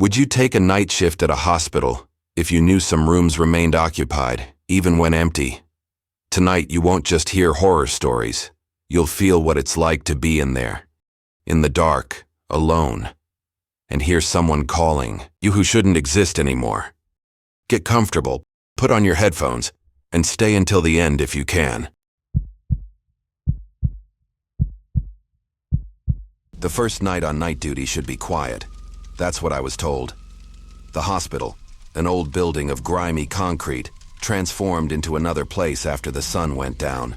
Would you take a night shift at a hospital if you knew some rooms remained occupied, even when empty? Tonight you won't just hear horror stories. You'll feel what it's like to be in there, in the dark, alone, and hear someone calling you who shouldn't exist anymore. Get comfortable, put on your headphones, and stay until the end if you can. The first night on night duty should be quiet. That's what I was told. The hospital, an old building of grimy concrete, transformed into another place after the sun went down.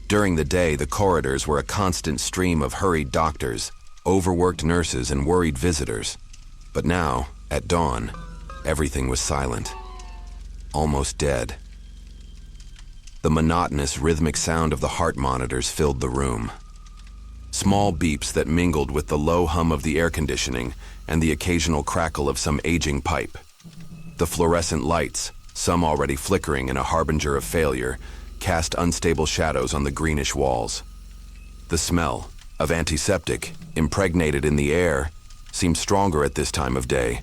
During the day, the corridors were a constant stream of hurried doctors, overworked nurses, and worried visitors. But now, at dawn, everything was silent. Almost dead. The monotonous, rhythmic sound of the heart monitors filled the room. Small beeps that mingled with the low hum of the air conditioning and the occasional crackle of some aging pipe. The fluorescent lights, some already flickering in a harbinger of failure, cast unstable shadows on the greenish walls. The smell of antiseptic, impregnated in the air, seemed stronger at this time of day,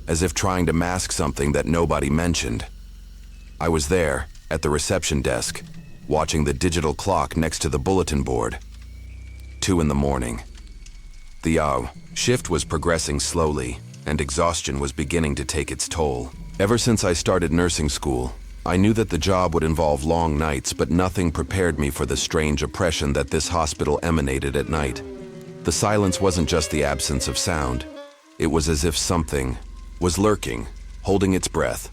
as if trying to mask something that nobody mentioned. I was there, at the reception desk, watching the digital clock next to the bulletin board. 2 in the morning. The shift was progressing slowly, and exhaustion was beginning to take its toll. Ever since I started nursing school, I knew that the job would involve long nights, but nothing prepared me for the strange oppression that this hospital emanated at night. The silence wasn't just the absence of sound. It was as if something was lurking, holding its breath,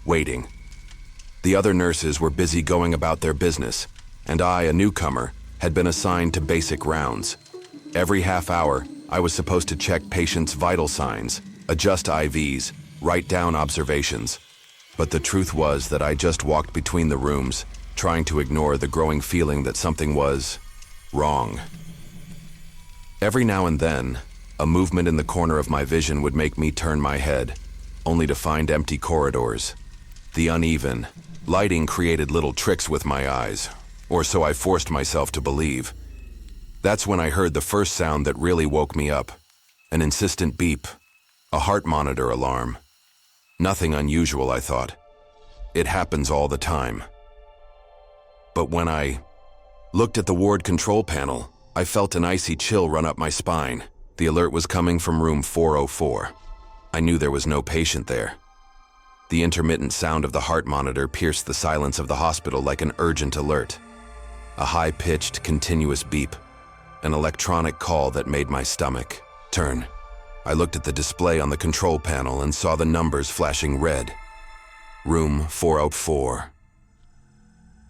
waiting. The other nurses were busy going about their business, and I, a newcomer, had been assigned to basic rounds. Every half hour, I was supposed to check patients' vital signs, adjust IVs, write down observations. But the truth was that I just walked between the rooms, trying to ignore the growing feeling that something was wrong. Every now and then, a movement in the corner of my vision would make me turn my head, only to find empty corridors. The uneven lighting created little tricks with my eyes, or so I forced myself to believe. That's when I heard the first sound that really woke me up. An insistent beep, a heart monitor alarm. Nothing unusual, I thought. It happens all the time. But when I looked at the ward control panel, I felt an icy chill run up my spine. The alert was coming from room 404. I knew there was no patient there. The intermittent sound of the heart monitor pierced the silence of the hospital like an urgent alert. A high-pitched, continuous beep, an electronic call that made my stomach turn. I looked at the display on the control panel and saw the numbers flashing red. Room 404.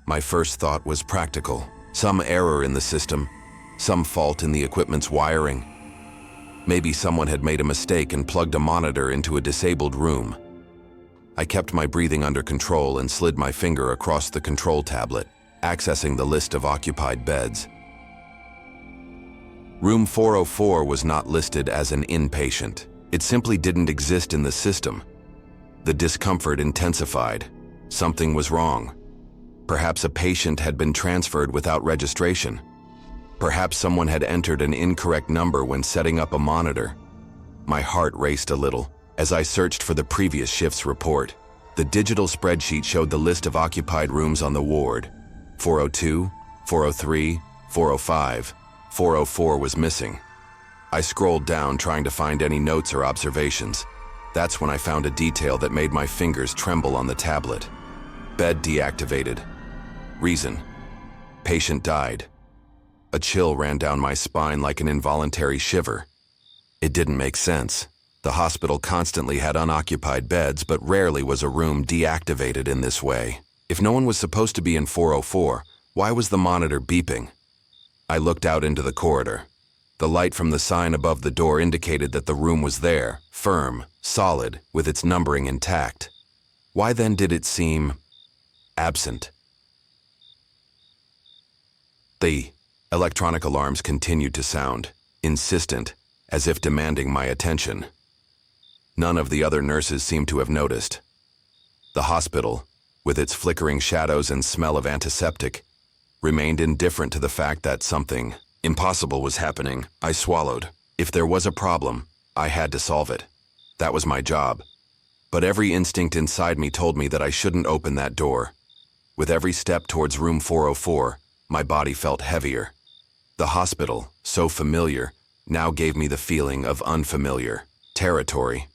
My first thought was practical. Some error in the system, some fault in the equipment's wiring. Maybe someone had made a mistake and plugged a monitor into a disabled room. I kept my breathing under control and slid my finger across the control tablet, accessing the list of occupied beds. Room 404 was not listed as an inpatient. It simply didn't exist in the system. The discomfort intensified. Something was wrong. Perhaps a patient had been transferred without registration. Perhaps someone had entered an incorrect number when setting up a monitor. My heart raced a little as I searched for the previous shift's report. The digital spreadsheet showed the list of occupied rooms on the ward. 402, 403, 405, 404 was missing. I scrolled down trying to find any notes or observations. That's when I found a detail that made my fingers tremble on the tablet. Bed deactivated. Reason: patient died. A chill ran down my spine like an involuntary shiver. It didn't make sense. The hospital constantly had unoccupied beds, but rarely was a room deactivated in this way. If no one was supposed to be in 404, why was the monitor beeping? I looked out into the corridor. The light from the sign above the door indicated that the room was there, firm, solid, with its numbering intact. Why then did it seem absent? The electronic alarms continued to sound, insistent, as if demanding my attention. None of the other nurses seemed to have noticed. The hospital, with its flickering shadows and smell of antiseptic, remained indifferent to the fact that something impossible was happening. I swallowed. If there was a problem, I had to solve it. That was my job. But every instinct inside me told me that I shouldn't open that door. With every step towards room 404, my body felt heavier. The hospital, so familiar, now gave me the feeling of unfamiliar territory.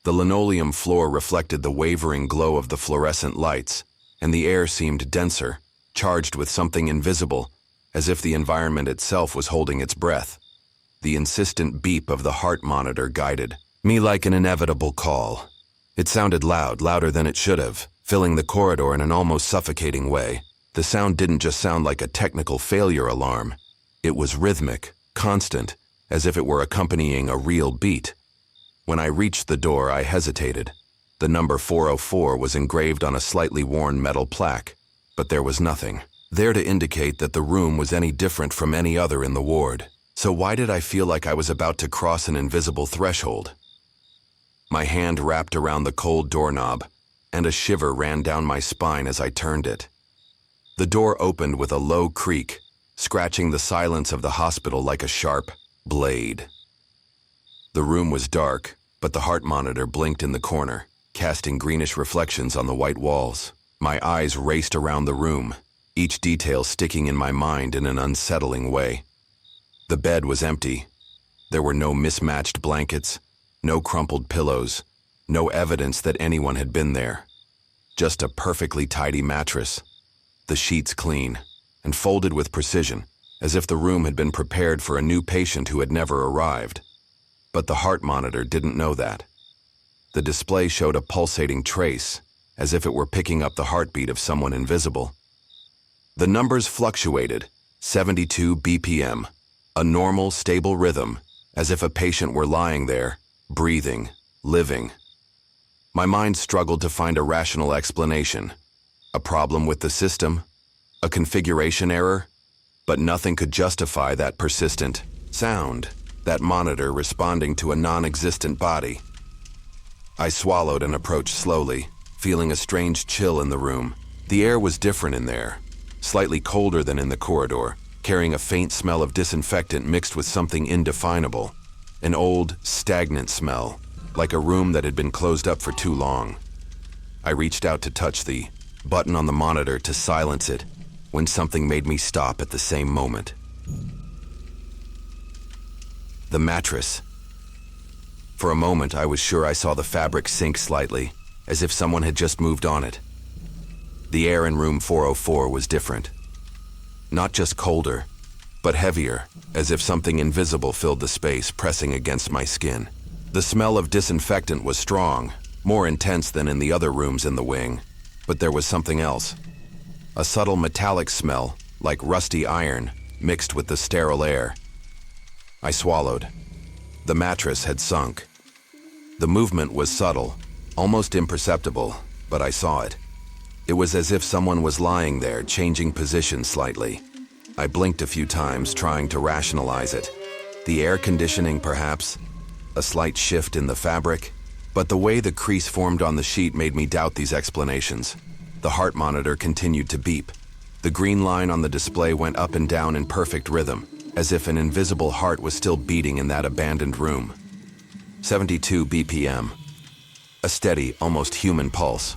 The linoleum floor reflected the wavering glow of the fluorescent lights, and the air seemed denser, charged with something invisible, as if the environment itself was holding its breath. The insistent beep of the heart monitor guided me like an inevitable call. It sounded loud, louder than it should have, filling the corridor in an almost suffocating way. The sound didn't just sound like a technical failure alarm. It was rhythmic, constant, as if it were accompanying a real beat. When I reached the door, I hesitated. The number 404 was engraved on a slightly worn metal plaque, but there was nothing there to indicate that the room was any different from any other in the ward. So why did I feel like I was about to cross an invisible threshold? My hand wrapped around the cold doorknob, and a shiver ran down my spine as I turned it. The door opened with a low creak, scratching the silence of the hospital like a sharp blade. The room was dark, but the heart monitor blinked in the corner, casting greenish reflections on the white walls. My eyes raced around the room, each detail sticking in my mind in an unsettling way. The bed was empty. There were no mismatched blankets, no crumpled pillows, no evidence that anyone had been there. Just a perfectly tidy mattress, the sheets clean, and folded with precision, as if the room had been prepared for a new patient who had never arrived. But the heart monitor didn't know that. The display showed a pulsating trace, as if it were picking up the heartbeat of someone invisible. The numbers fluctuated, 72 BPM, a normal, stable rhythm, as if a patient were lying there, breathing, living. My mind struggled to find a rational explanation. A problem with the system? A configuration error? But nothing could justify that persistent sound, that monitor responding to a non-existent body. I swallowed and approached slowly, feeling a strange chill in the room. The air was different in there, slightly colder than in the corridor, carrying a faint smell of disinfectant mixed with something indefinable. An old, stagnant smell, like a room that had been closed up for too long. I reached out to touch the button on the monitor to silence it, when something made me stop at the same moment. The mattress. For a moment, I was sure I saw the fabric sink slightly, as if someone had just moved on it. The air in room 404 was different. Not just colder, but heavier, as if something invisible filled the space, pressing against my skin. The smell of disinfectant was strong, more intense than in the other rooms in the wing, but there was something else. A subtle metallic smell, like rusty iron, mixed with the sterile air. I swallowed. The mattress had sunk. The movement was subtle, almost imperceptible, but I saw it. It was as if someone was lying there, changing position slightly. I blinked a few times, trying to rationalize it. The air conditioning, perhaps? A slight shift in the fabric? But the way the crease formed on the sheet made me doubt these explanations. The heart monitor continued to beep. The green line on the display went up and down in perfect rhythm, as if an invisible heart was still beating in that abandoned room. 72 BPM. A steady, almost human pulse.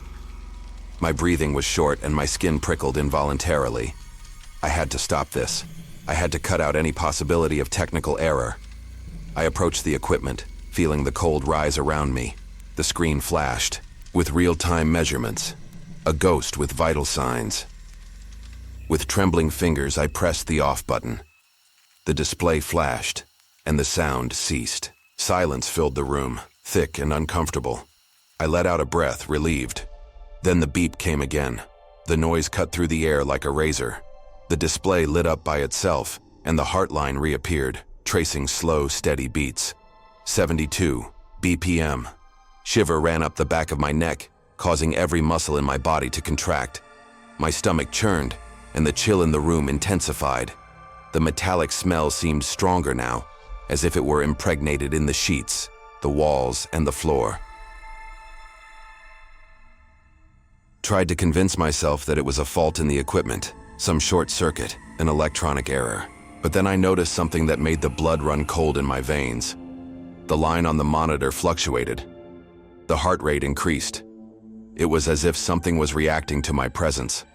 My breathing was short and my skin prickled involuntarily. I had to stop this. I had to cut out any possibility of technical error. I approached the equipment, feeling the cold rise around me. The screen flashed, with real-time measurements. A ghost with vital signs. With trembling fingers, I pressed the off button. The display flashed, and the sound ceased. Silence filled the room, thick and uncomfortable. I let out a breath, relieved. Then the beep came again. The noise cut through the air like a razor. The display lit up by itself, and the heart line reappeared, tracing slow, steady beats. 72 BPM. Shiver ran up the back of my neck, causing every muscle in my body to contract. My stomach churned, and the chill in the room intensified. The metallic smell seemed stronger now, as if it were impregnated in the sheets, the walls, and the floor. Tried to convince myself that it was a fault in the equipment, some short circuit, an electronic error. But then I noticed something that made the blood run cold in my veins. The line on the monitor fluctuated. The heart rate increased. It was as if something was reacting to my presence.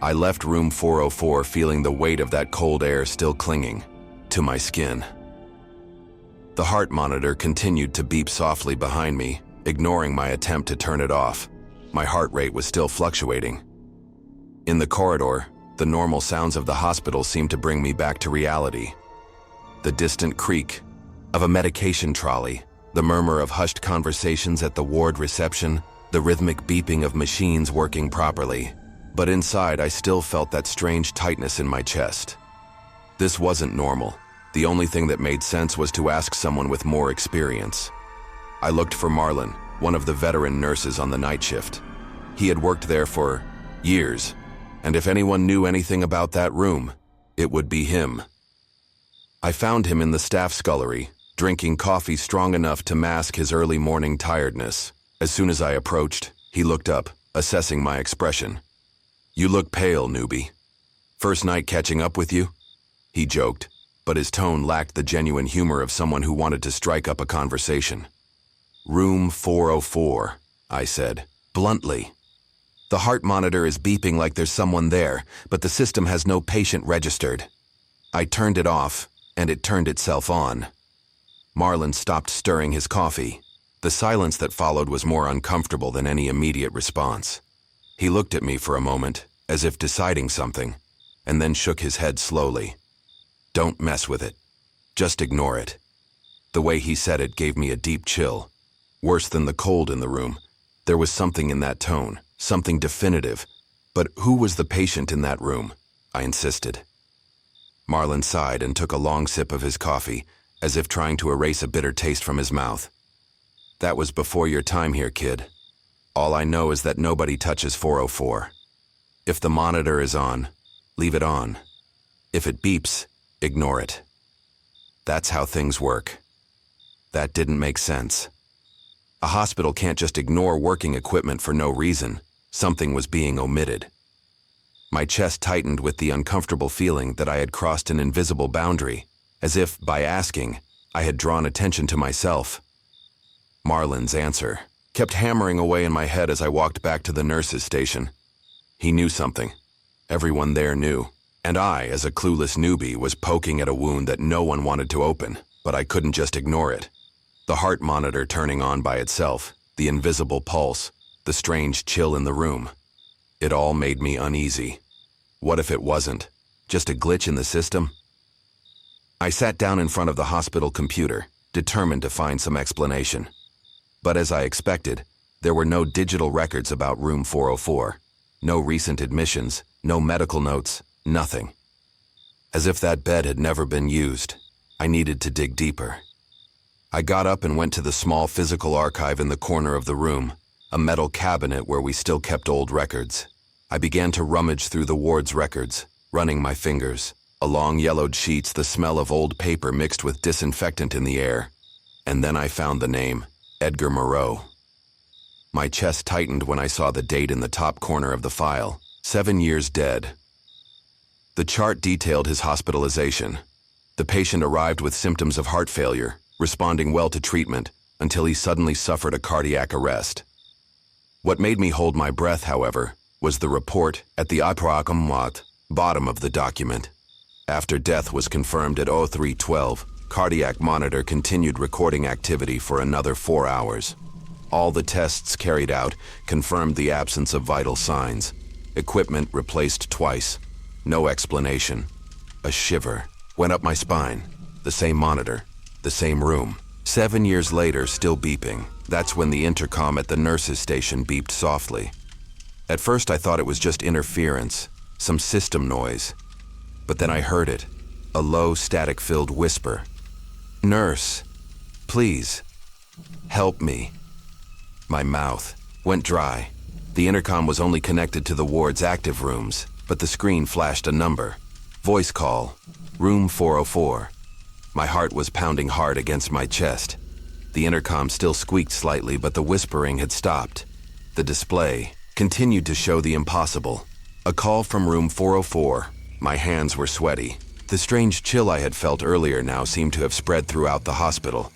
I left room 404 feeling the weight of that cold air still clinging to my skin. The heart monitor continued to beep softly behind me, ignoring my attempt to turn it off. My heart rate was still fluctuating. In the corridor, the normal sounds of the hospital seemed to bring me back to reality. The distant creak of a medication trolley, the murmur of hushed conversations at the ward reception, the rhythmic beeping of machines working properly. But inside, I still felt that strange tightness in my chest. This wasn't normal. The only thing that made sense was to ask someone with more experience. I looked for Marlon, one of the veteran nurses on the night shift. He had worked there for years, and if anyone knew anything about that room, it would be him. I found him in the staff scullery, drinking coffee strong enough to mask his early morning tiredness. As soon as I approached, he looked up, assessing my expression. "You look pale, newbie. First night catching up with you?" He joked, but his tone lacked the genuine humor of someone who wanted to strike up a conversation. "Room 404, I said, bluntly. "The heart monitor is beeping like there's someone there, but the system has no patient registered." I turned it off, and it turned itself on. Marlon stopped stirring his coffee. The silence that followed was more uncomfortable than any immediate response. He looked at me for a moment, as if deciding something, and then shook his head slowly. "Don't mess with it. Just ignore it." The way he said it gave me a deep chill. Worse than the cold in the room, there was something in that tone, something definitive. But who was the patient in that room? I insisted. Marlon sighed and took a long sip of his coffee, as if trying to erase a bitter taste from his mouth. "That was before your time here, kid. All I know is that nobody touches 404. If the monitor is on, leave it on. If it beeps, ignore it. That's how things work." That didn't make sense. A hospital can't just ignore working equipment for no reason. Something was being omitted. My chest tightened with the uncomfortable feeling that I had crossed an invisible boundary, as if, by asking, I had drawn attention to myself. Marlon's answer kept hammering away in my head as I walked back to the nurse's station. He knew something. Everyone there knew. And I, as a clueless newbie, was poking at a wound that no one wanted to open, but I couldn't just ignore it. The heart monitor turning on by itself, the invisible pulse, the strange chill in the room. It all made me uneasy. What if it wasn't? Just a glitch in the system? I sat down in front of the hospital computer, determined to find some explanation. But as I expected, there were no digital records about room 404. No recent admissions, no medical notes, nothing. As if that bed had never been used, I needed to dig deeper. I got up and went to the small physical archive in the corner of the room, a metal cabinet where we still kept old records. I began to rummage through the ward's records, running my fingers. Along yellowed sheets, the smell of old paper mixed with disinfectant in the air. And then I found the name, Edgar Moreau. My chest tightened when I saw the date in the top corner of the file, 7 years dead. The chart detailed his hospitalization. The patient arrived with symptoms of heart failure, responding well to treatment, until he suddenly suffered a cardiac arrest. What made me hold my breath, however, was the report at the bottom of the document. After death was confirmed at 03:12, cardiac monitor continued recording activity for another 4 hours. All the tests carried out confirmed the absence of vital signs. Equipment replaced twice. No explanation. A shiver went up my spine. The same monitor, the same room. 7 years later, still beeping. That's when the intercom at the nurse's station beeped softly. At first I thought it was just interference, some system noise. But then I heard it, a low, static-filled whisper. "Nurse, please, help me." My mouth went dry. The intercom was only connected to the ward's active rooms, but the screen flashed a number. Voice call, room 404. My heart was pounding hard against my chest. The intercom still squeaked slightly, but the whispering had stopped. The display continued to show the impossible. A call from room 404. My hands were sweaty. The strange chill I had felt earlier now seemed to have spread throughout the hospital.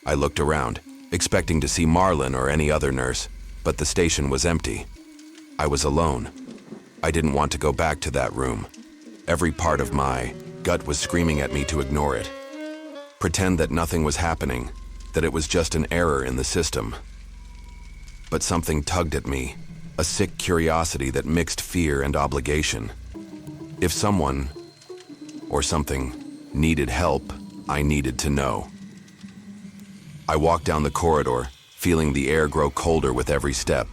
I looked around, expecting to see Marlon or any other nurse, but the station was empty. I was alone. I didn't want to go back to that room. Every part of my gut was screaming at me to ignore it. Pretend that nothing was happening, that it was just an error in the system. But something tugged at me, a sick curiosity that mixed fear and obligation. If someone, or something, needed help, I needed to know. I walked down the corridor, feeling the air grow colder with every step.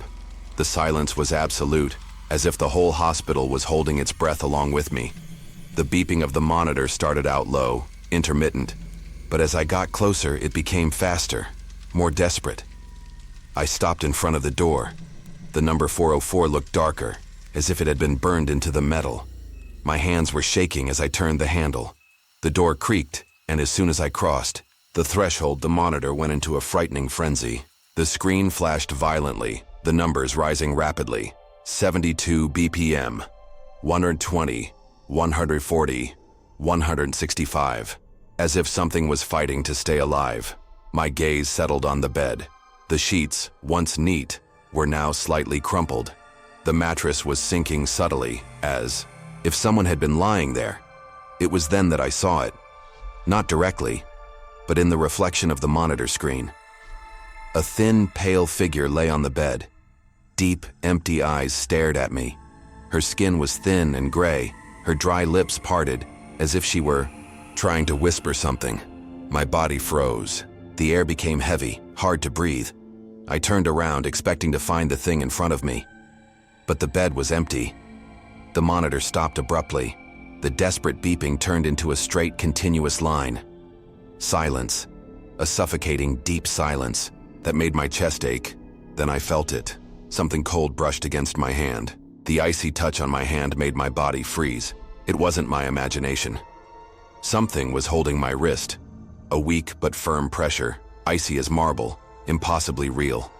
The silence was absolute, as if the whole hospital was holding its breath along with me. The beeping of the monitor started out low, intermittent, but as I got closer, it became faster, more desperate. I stopped in front of the door. The number 404 looked darker, as if it had been burned into the metal. My hands were shaking as I turned the handle. The door creaked, and as soon as I crossed the threshold, the monitor went into a frightening frenzy. The screen flashed violently, the numbers rising rapidly. 72 BPM, 120, 140, 165. As if something was fighting to stay alive. My gaze settled on the bed. The sheets, once neat, were now slightly crumpled. The mattress was sinking subtly, as if someone had been lying there. It was then that I saw it. Not directly, but in the reflection of the monitor screen. A thin, pale figure lay on the bed. Deep, empty eyes stared at me. Her skin was thin and gray, her dry lips parted, as if she were trying to whisper something. My body froze. The air became heavy, hard to breathe. I turned around, expecting to find the thing in front of me. But the bed was empty. The monitor stopped abruptly. The desperate beeping turned into a straight, continuous line. Silence. A suffocating, deep silence that made my chest ache. Then I felt it. Something cold brushed against my hand. The icy touch on my hand made my body freeze. It wasn't my imagination. Something was holding my wrist. A weak but firm pressure, icy as marble, impossibly real.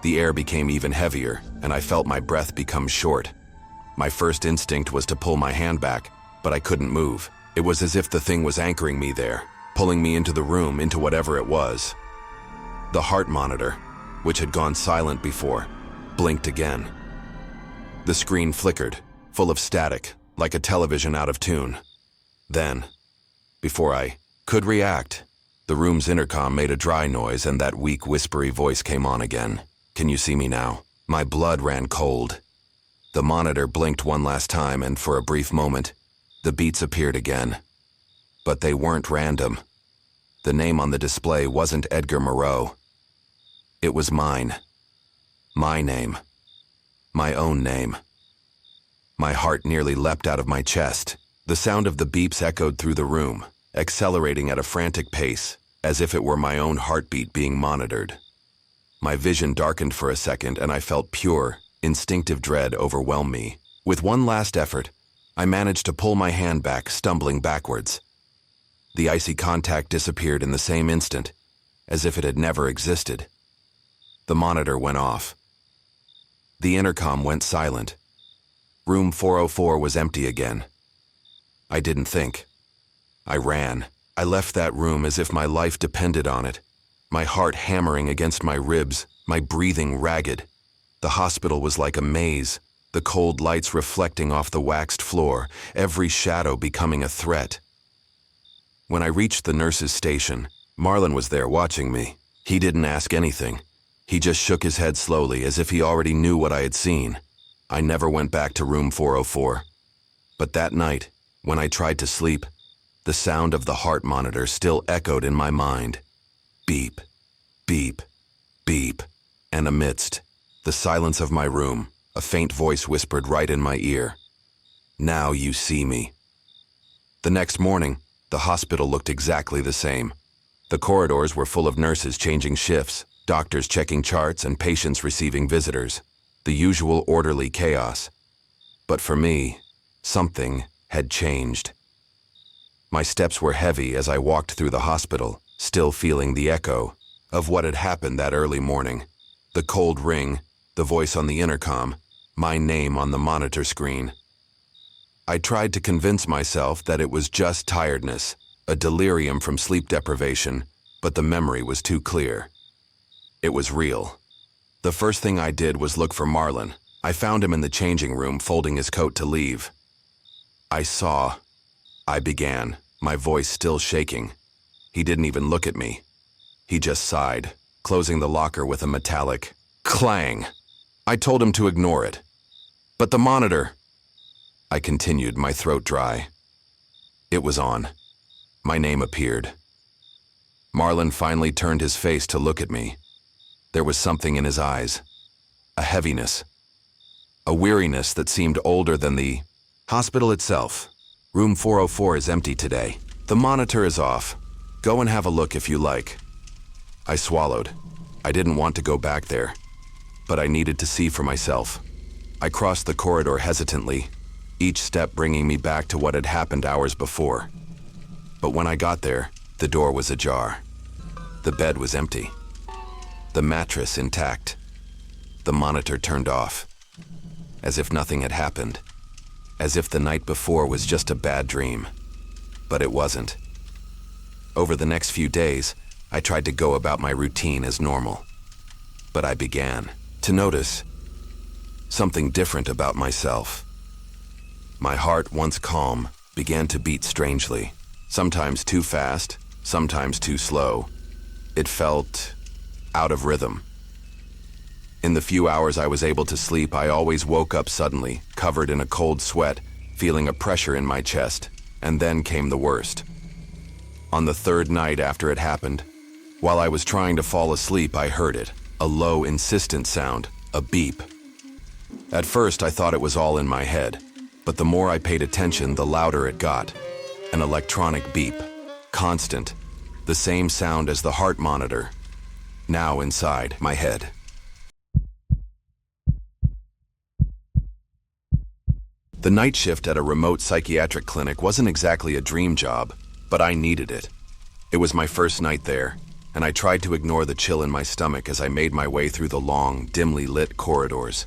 The air became even heavier, and I felt my breath become short. My first instinct was to pull my hand back, but I couldn't move. It was as if the thing was anchoring me there, pulling me into the room, into whatever it was. The heart monitor, which had gone silent before, blinked again. The screen flickered, full of static, like a television out of tune. Then, before I could react, the room's intercom made a dry noise and that weak, whispery voice came on again. "Can you see me now?" My blood ran cold. The monitor blinked one last time, and for a brief moment, the beats appeared again. But they weren't random. The name on the display wasn't Edgar Moreau. It was mine. My name. My own name. My heart nearly leapt out of my chest. The sound of the beeps echoed through the room, accelerating at a frantic pace, as if it were my own heartbeat being monitored. My vision darkened for a second, and I felt pure, instinctive dread overwhelm me. With one last effort, I managed to pull my hand back, stumbling backwards. The icy contact disappeared in the same instant, as if it had never existed. The monitor went off. The intercom went silent. Room 404 was empty again. I didn't think. I ran. I left that room as if my life depended on it, my heart hammering against my ribs, my breathing ragged. The hospital was like a maze, the cold lights reflecting off the waxed floor, every shadow becoming a threat. When I reached the nurse's station, Marlon was there watching me. He didn't ask anything. He just shook his head slowly, as if he already knew what I had seen. I never went back to room 404. But that night, when I tried to sleep, the sound of the heart monitor still echoed in my mind. Beep, beep, beep. And amidst the silence of my room, a faint voice whispered right in my ear, "Now you see me." The next morning, the hospital looked exactly the same. The corridors were full of nurses changing shifts, doctors checking charts, and patients receiving visitors. The usual orderly chaos. But for me, something had changed. My steps were heavy as I walked through the hospital, still feeling the echo of what had happened that early morning. The cold ring, the voice on the intercom, my name on the monitor screen. I tried to convince myself that it was just tiredness, a delirium from sleep deprivation, but the memory was too clear. It was real. The first thing I did was look for Marlon. I found him in the changing room, folding his coat to leave. I began, my voice still shaking. He didn't even look at me. He just sighed, closing the locker with a metallic clang. I told him to ignore it. But the monitor, I continued, my throat dry. It was on. My name appeared. Marlon finally turned his face to look at me. There was something in his eyes, a heaviness, a weariness that seemed older than the hospital itself. Room 404 is empty today. The monitor is off. Go and have a look if you like. I swallowed. I didn't want to go back there, but I needed to see for myself. I crossed the corridor hesitantly, each step bringing me back to what had happened hours before. But when I got there, the door was ajar. The bed was empty. The mattress intact. The monitor turned off. As if nothing had happened. As if the night before was just a bad dream. But it wasn't. Over the next few days, I tried to go about my routine as normal. But I began to notice something different about myself. My heart, once calm, began to beat strangely. Sometimes too fast, sometimes too slow. It felt out of rhythm. In the few hours I was able to sleep, I always woke up suddenly, covered in a cold sweat, feeling a pressure in my chest, and then came the worst. On the third night after it happened, while I was trying to fall asleep, I heard it, a low, insistent sound, a beep. At first, I thought it was all in my head, but the more I paid attention, the louder it got. An electronic beep, constant, the same sound as the heart monitor, now inside my head. The night shift at a remote psychiatric clinic wasn't exactly a dream job, but I needed it. It was my first night there, and I tried to ignore the chill in my stomach as I made my way through the long, dimly lit corridors.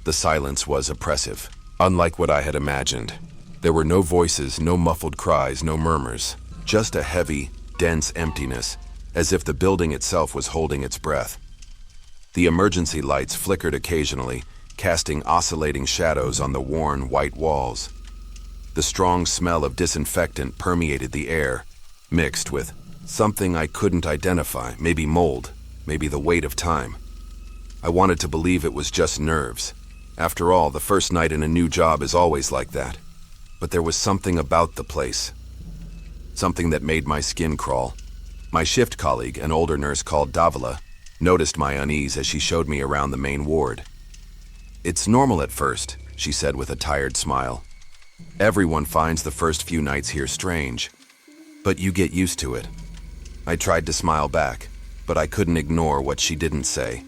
The silence was oppressive, unlike what I had imagined. There were no voices, no muffled cries, no murmurs, just a heavy, dense emptiness, as if the building itself was holding its breath. The emergency lights flickered occasionally, casting oscillating shadows on the worn white walls. The strong smell of disinfectant permeated the air, mixed with something I couldn't identify, maybe mold, maybe the weight of time. I wanted to believe it was just nerves. After all, the first night in a new job is always like that. But there was something about the place. Something that made my skin crawl. My shift colleague, an older nurse called Davila, noticed my unease as she showed me around the main ward. "It's normal at first," she said with a tired smile. "Everyone finds the first few nights here strange. But you get used to it." I tried to smile back, but I couldn't ignore what she didn't say.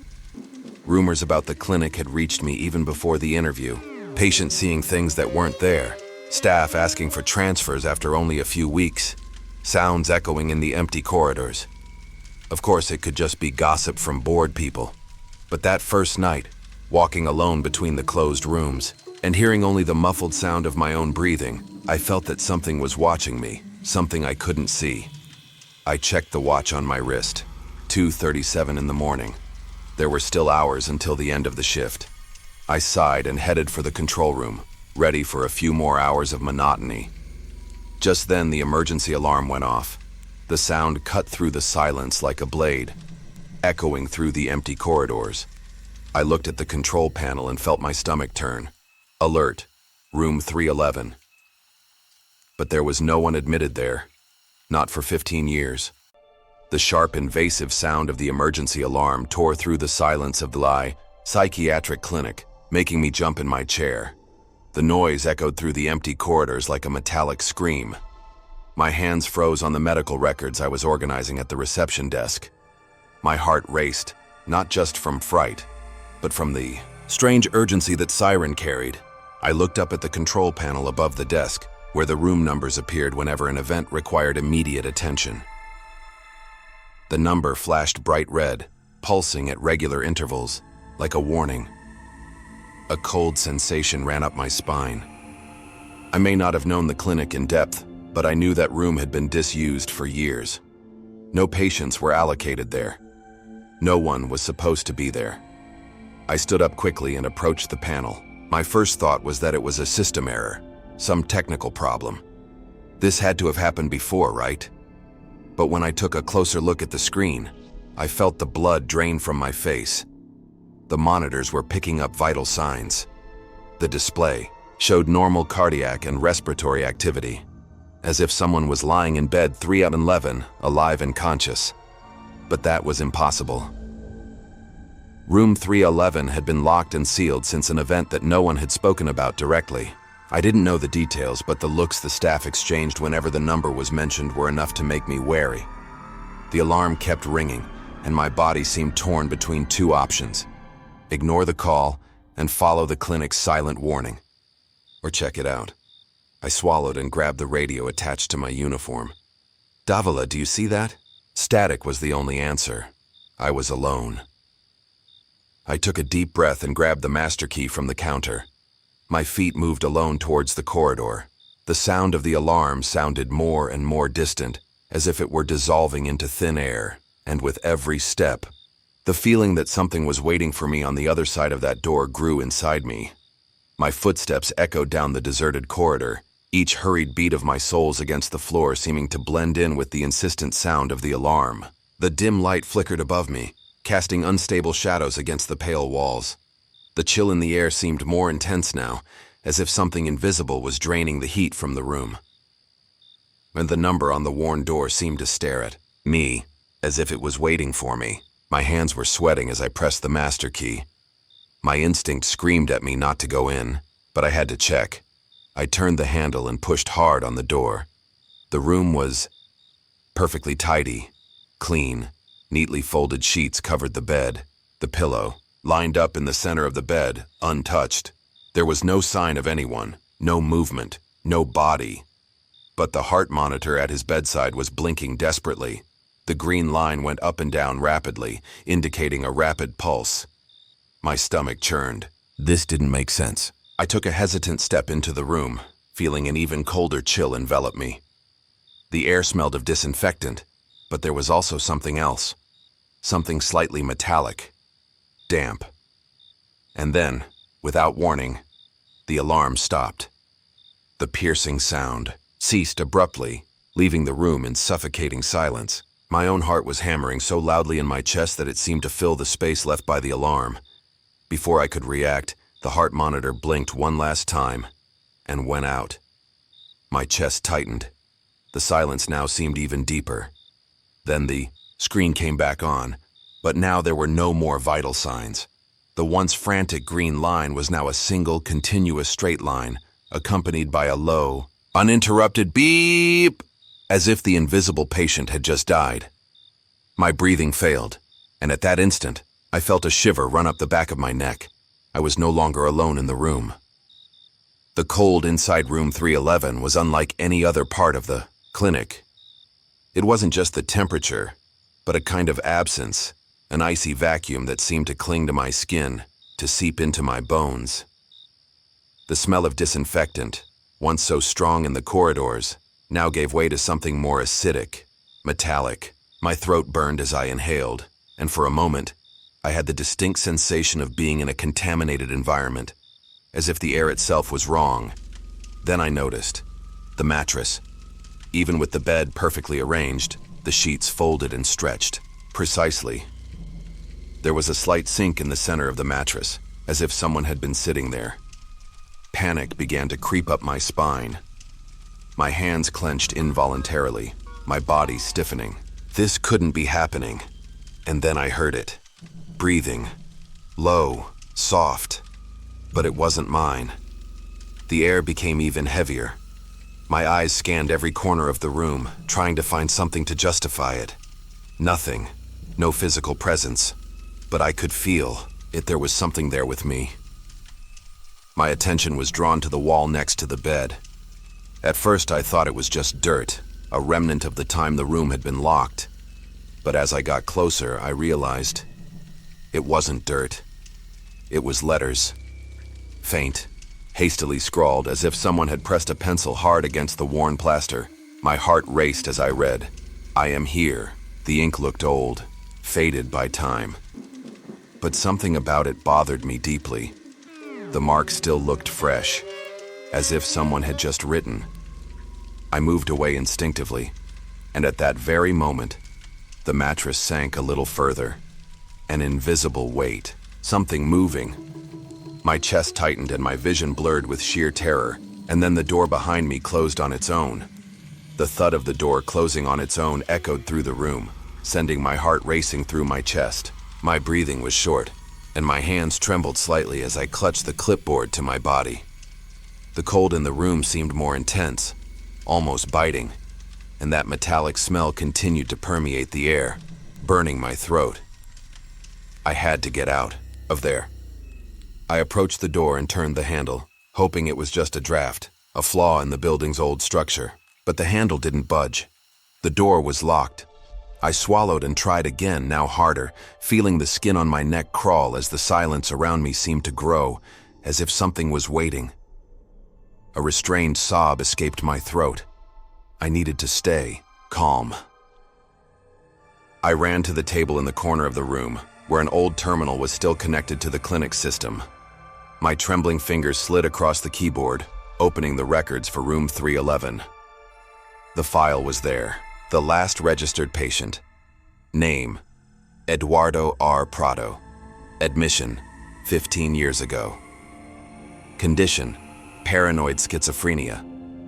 Rumors about the clinic had reached me even before the interview. Patients seeing things that weren't there. Staff asking for transfers after only a few weeks. Sounds echoing in the empty corridors. Of course, it could just be gossip from bored people. But that first night, walking alone between the closed rooms, and hearing only the muffled sound of my own breathing, I felt that something was watching me, something I couldn't see. I checked the watch on my wrist. 2:37 in the morning. There were still hours until the end of the shift. I sighed and headed for the control room, ready for a few more hours of monotony. Just then, the emergency alarm went off. The sound cut through the silence like a blade, echoing through the empty corridors. I looked at the control panel and felt my stomach turn. Alert, room 311. But there was no one admitted there, not for 15 years. The sharp, invasive sound of the emergency alarm tore through the silence of the psychiatric clinic, making me jump in my chair. The noise echoed through the empty corridors like a metallic scream. My hands froze on the medical records I was organizing at the reception desk. My heart raced, not just from fright, but from the strange urgency that Siren carried. I looked up at the control panel above the desk, where the room numbers appeared whenever an event required immediate attention. The number flashed bright red, pulsing at regular intervals, like a warning. A cold sensation ran up my spine. I may not have known the clinic in depth, but I knew that room had been disused for years. No patients were allocated there. No one was supposed to be there. I stood up quickly and approached the panel. My first thought was that it was a system error, some technical problem. This had to have happened before, right? But when I took a closer look at the screen, I felt the blood drain from my face. The monitors were picking up vital signs. The display showed normal cardiac and respiratory activity, as if someone was lying in bed 3 out of 11, alive and conscious. But that was impossible. Room 311 had been locked and sealed since an event that no one had spoken about directly. I didn't know the details, but the looks the staff exchanged whenever the number was mentioned were enough to make me wary. The alarm kept ringing, and my body seemed torn between two options: ignore the call and follow the clinic's silent warning, or check it out. I swallowed and grabbed the radio attached to my uniform. "Davila, do you see that?" Static was the only answer. I was alone. I took a deep breath and grabbed the master key from the counter. My feet moved alone towards the corridor. The sound of the alarm sounded more and more distant, as if it were dissolving into thin air, and with every step, the feeling that something was waiting for me on the other side of that door grew inside me. My footsteps echoed down the deserted corridor, each hurried beat of my soles against the floor seeming to blend in with the insistent sound of the alarm. The dim light flickered above me, casting unstable shadows against the pale walls. The chill in the air seemed more intense now, as if something invisible was draining the heat from the room. And the number on the worn door seemed to stare at me, as if it was waiting for me. My hands were sweating as I pressed the master key. My instinct screamed at me not to go in, but I had to check. I turned the handle and pushed hard on the door. The room was perfectly tidy, clean. Neatly folded sheets covered the bed. The pillow, lined up in the center of the bed, untouched. There was no sign of anyone, no movement, no body. But the heart monitor at his bedside was blinking desperately. The green line went up and down rapidly, indicating a rapid pulse. My stomach churned. This didn't make sense. I took a hesitant step into the room, feeling an even colder chill envelop me. The air smelled of disinfectant, but there was also something else. Something slightly metallic, damp. And then, without warning, the alarm stopped. The piercing sound ceased abruptly, leaving the room in suffocating silence. My own heart was hammering so loudly in my chest that it seemed to fill the space left by the alarm. Before I could react, the heart monitor blinked one last time and went out. My chest tightened. The silence now seemed even deeper. Then the screen came back on, but now there were no more vital signs. The once frantic green line was now a single continuous straight line, accompanied by a low, uninterrupted beep, as if the invisible patient had just died. My breathing failed, and at that instant, I felt a shiver run up the back of my neck. I was no longer alone in the room. The cold inside room 311 was unlike any other part of the clinic. It wasn't just the temperature, but a kind of absence, an icy vacuum that seemed to cling to my skin, to seep into my bones. The smell of disinfectant, once so strong in the corridors, now gave way to something more acidic, metallic. My throat burned as I inhaled, and for a moment, I had the distinct sensation of being in a contaminated environment, as if the air itself was wrong. Then I noticed the mattress. Even with the bed perfectly arranged, the sheets folded and stretched, precisely. There was a slight sink in the center of the mattress, as if someone had been sitting there. Panic began to creep up my spine. My hands clenched involuntarily, my body stiffening. This couldn't be happening. And then I heard it. Breathing. Low, soft. But it wasn't mine. The air became even heavier. My eyes scanned every corner of the room, trying to find something to justify it. Nothing. No physical presence. But I could feel it. There was something there with me. My attention was drawn to the wall next to the bed. At first I thought it was just dirt, a remnant of the time the room had been locked. But as I got closer, I realized it wasn't dirt. It was letters. Faint, hastily scrawled as if someone had pressed a pencil hard against the worn plaster. My heart raced as I read, "I am here. The ink looked old, faded by time. But something about it bothered me deeply. The mark still looked fresh, as if someone had just written. I moved away instinctively, and at that very moment, the mattress sank a little further. An invisible weight, something moving. My chest tightened and my vision blurred with sheer terror, and then the door behind me closed on its own. The thud of the door closing on its own echoed through the room, sending my heart racing through my chest. My breathing was short, and my hands trembled slightly as I clutched the clipboard to my body. The cold in the room seemed more intense, almost biting, and that metallic smell continued to permeate the air, burning my throat. I had to get out of there. I approached the door and turned the handle, hoping it was just a draft, a flaw in the building's old structure. But the handle didn't budge. The door was locked. I swallowed and tried again, now harder, feeling the skin on my neck crawl as the silence around me seemed to grow, as if something was waiting. A restrained sob escaped my throat. I needed to stay calm. I ran to the table in the corner of the room, where an old terminal was still connected to the clinic system. My trembling fingers slid across the keyboard, opening the records for room 311. The file was there, the last registered patient. Name, Eduardo R. Prado. Admission, 15 years ago. Condition, paranoid schizophrenia.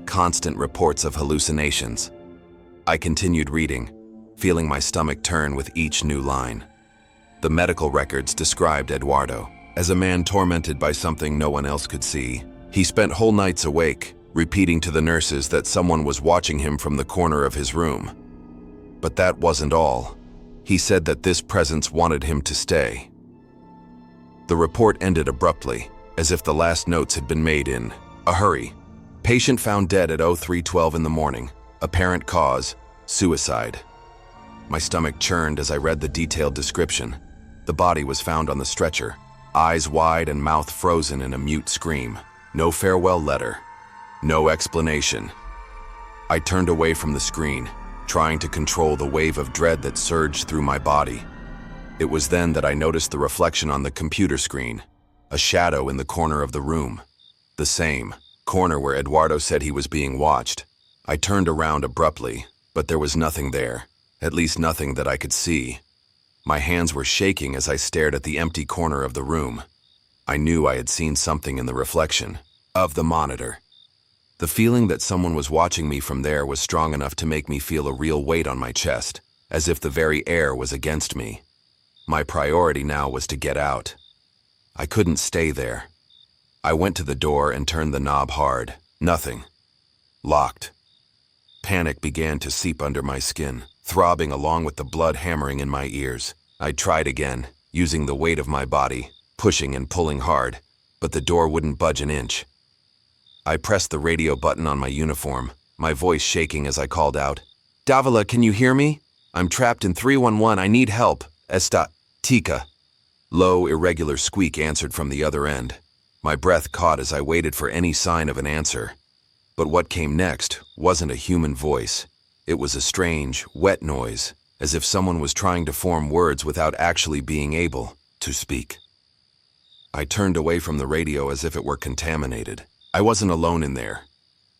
Constant reports of hallucinations. I continued reading, feeling my stomach turn with each new line. The medical records described Eduardo as a man tormented by something no one else could see. He spent whole nights awake, repeating to the nurses that someone was watching him from the corner of his room. But that wasn't all. He said that this presence wanted him to stay. The report ended abruptly, as if the last notes had been made in a hurry. Patient found dead at 03:12 in the morning. Apparent cause, suicide. My stomach churned as I read the detailed description. The body was found on the stretcher, eyes wide and mouth frozen in a mute scream. No farewell letter. No explanation. I turned away from the screen, trying to control the wave of dread that surged through my body. It was then that I noticed the reflection on the computer screen, a shadow in the corner of the room. The same corner where Eduardo said he was being watched. I turned around abruptly, but there was nothing there, at least nothing that I could see. My hands were shaking as I stared at the empty corner of the room. I knew I had seen something in the reflection of the monitor. The feeling that someone was watching me from there was strong enough to make me feel a real weight on my chest, as if the very air was against me. My priority now was to get out. I couldn't stay there. I went to the door and turned the knob hard. Nothing. Locked. Panic began to seep under my skin, throbbing along with the blood hammering in my ears. I tried again, using the weight of my body, pushing and pulling hard, but the door wouldn't budge an inch. I pressed the radio button on my uniform, my voice shaking as I called out, "Davila, can you hear me? I'm trapped in 311, I need help. Esta, Tika." Low, irregular squeak answered from the other end. My breath caught as I waited for any sign of an answer. But what came next wasn't a human voice. It was a strange, wet noise, as if someone was trying to form words without actually being able to speak. I turned away from the radio as if it were contaminated. I wasn't alone in there.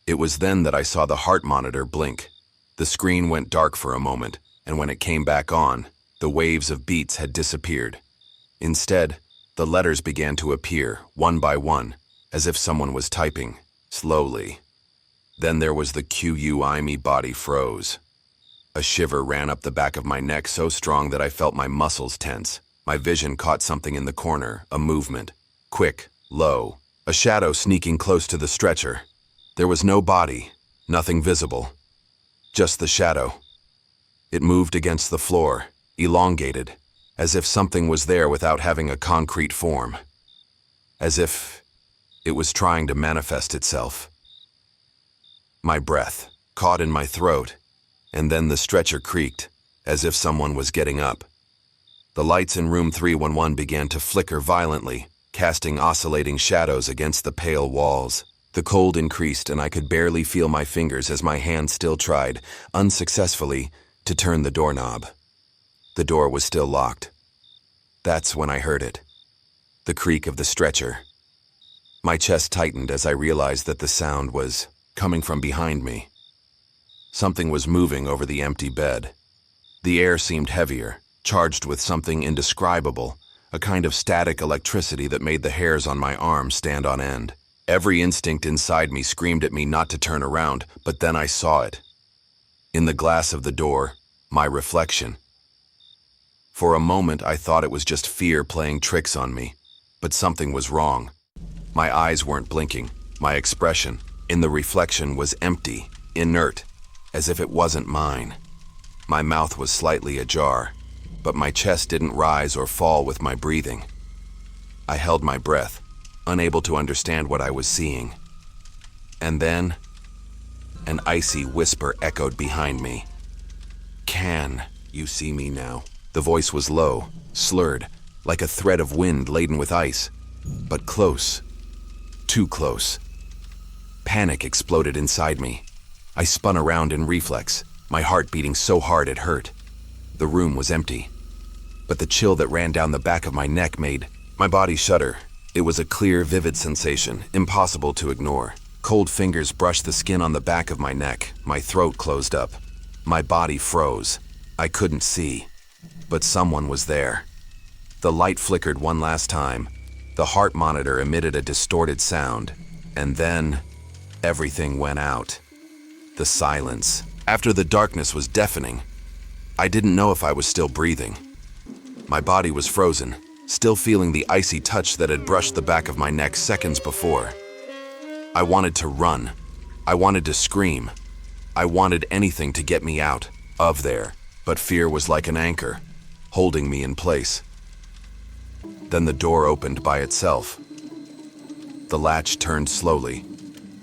It was then that I saw the heart monitor blink. The screen went dark for a moment, and when it came back on, the waves of beats had disappeared. Instead, the letters began to appear, one by one, as if someone was typing, slowly. Then there was the QU. My body froze. A shiver ran up the back of my neck so strong that I felt my muscles tense. My vision caught something in the corner, a movement. Quick, low, a shadow sneaking close to the stretcher. There was no body, nothing visible. Just the shadow. It moved against the floor, elongated, as if something was there without having a concrete form. As if it was trying to manifest itself. My breath caught in my throat, and then the stretcher creaked, as if someone was getting up. The lights in room 311 began to flicker violently, casting oscillating shadows against the pale walls. The cold increased, and I could barely feel my fingers as my hand still tried, unsuccessfully, to turn the doorknob. The door was still locked. That's when I heard it. The creak of the stretcher. My chest tightened as I realized that the sound was coming from behind me. Something was moving over the empty bed. The air seemed heavier, charged with something indescribable, a kind of static electricity that made the hairs on my arms stand on end. Every instinct inside me screamed at me not to turn around, but then I saw it. In the glass of the door, my reflection. For a moment, I thought it was just fear playing tricks on me, but something was wrong. My eyes weren't blinking. My expression, in the reflection, was empty, inert, as if it wasn't mine. My mouth was slightly ajar, but my chest didn't rise or fall with my breathing. I held my breath, unable to understand what I was seeing. And then, an icy whisper echoed behind me. "Can you see me now?" The voice was low, slurred, like a thread of wind laden with ice, but close, too close. Panic exploded inside me. I spun around in reflex, my heart beating so hard it hurt. The room was empty, but the chill that ran down the back of my neck made my body shudder. It was a clear, vivid sensation, impossible to ignore. Cold fingers brushed the skin on the back of my neck. My throat closed up. My body froze. I couldn't see, but someone was there. The light flickered one last time. The heart monitor emitted a distorted sound, and then everything went out. The silence. After the darkness was deafening, I didn't know if I was still breathing. My body was frozen, still feeling the icy touch that had brushed the back of my neck seconds before. I wanted to run. I wanted to scream. I wanted anything to get me out of there, but fear was like an anchor, holding me in place. Then the door opened by itself. The latch turned slowly,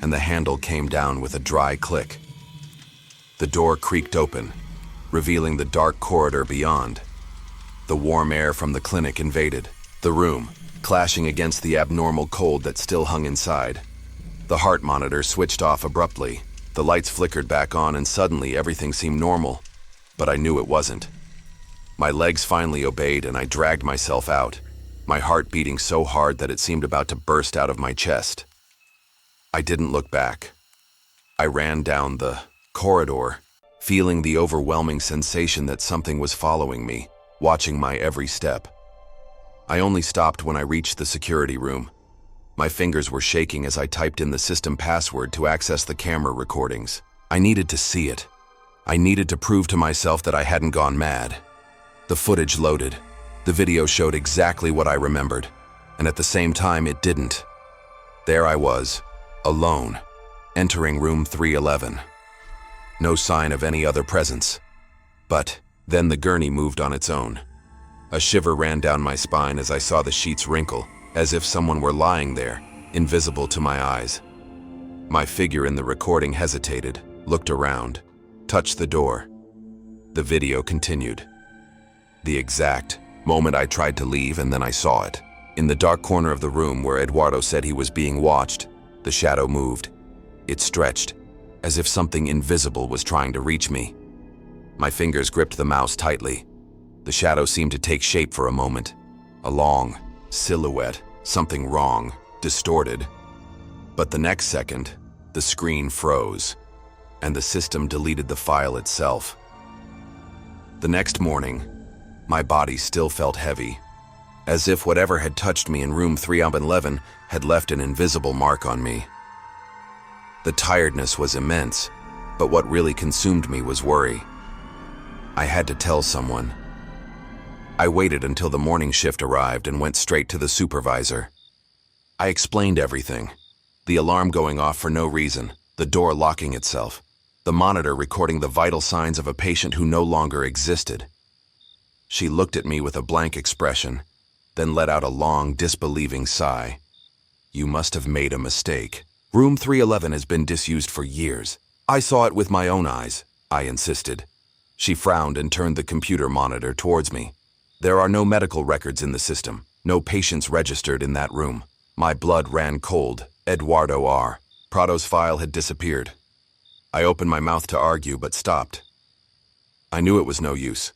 and the handle came down with a dry click. The door creaked open, revealing the dark corridor beyond. The warm air from the clinic invaded the room, clashing against the abnormal cold that still hung inside. The heart monitor switched off abruptly. The lights flickered back on, and suddenly everything seemed normal, but I knew it wasn't. My legs finally obeyed, and I dragged myself out, my heart beating so hard that it seemed about to burst out of my chest. I didn't look back. I ran down the corridor, feeling the overwhelming sensation that something was following me, watching my every step. I only stopped when I reached the security room. My fingers were shaking as I typed in the system password to access the camera recordings. I needed to see it. I needed to prove to myself that I hadn't gone mad. The footage loaded. The video showed exactly what I remembered, and at the same time it didn't. There I was, alone, entering room 311. No sign of any other presence. But then the gurney moved on its own. A shiver ran down my spine as I saw the sheets wrinkle, as if someone were lying there, invisible to my eyes. My figure in the recording hesitated, looked around, touched the door. The video continued. The exact moment I tried to leave, and then I saw it. In the dark corner of the room where Eduardo said he was being watched, the shadow moved. It stretched, as if something invisible was trying to reach me. My fingers gripped the mouse tightly. The shadow seemed to take shape for a moment. A long silhouette, something wrong, distorted. But the next second, the screen froze, and the system deleted the file itself. The next morning, my body still felt heavy, as if whatever had touched me in room 311 had left an invisible mark on me. The tiredness was immense, but what really consumed me was worry. I had to tell someone. I waited until the morning shift arrived and went straight to the supervisor. I explained everything. The alarm going off for no reason, the door locking itself, the monitor recording the vital signs of a patient who no longer existed. She looked at me with a blank expression, then let out a long, disbelieving sigh. "You must have made a mistake. Room 311 has been disused for years. I saw it with my own eyes," I insisted. She frowned and turned the computer monitor towards me. "There are no medical records in the system, no patients registered in that room." My blood ran cold. Eduardo R. Prado's file had disappeared. I opened my mouth to argue, but stopped. I knew it was no use.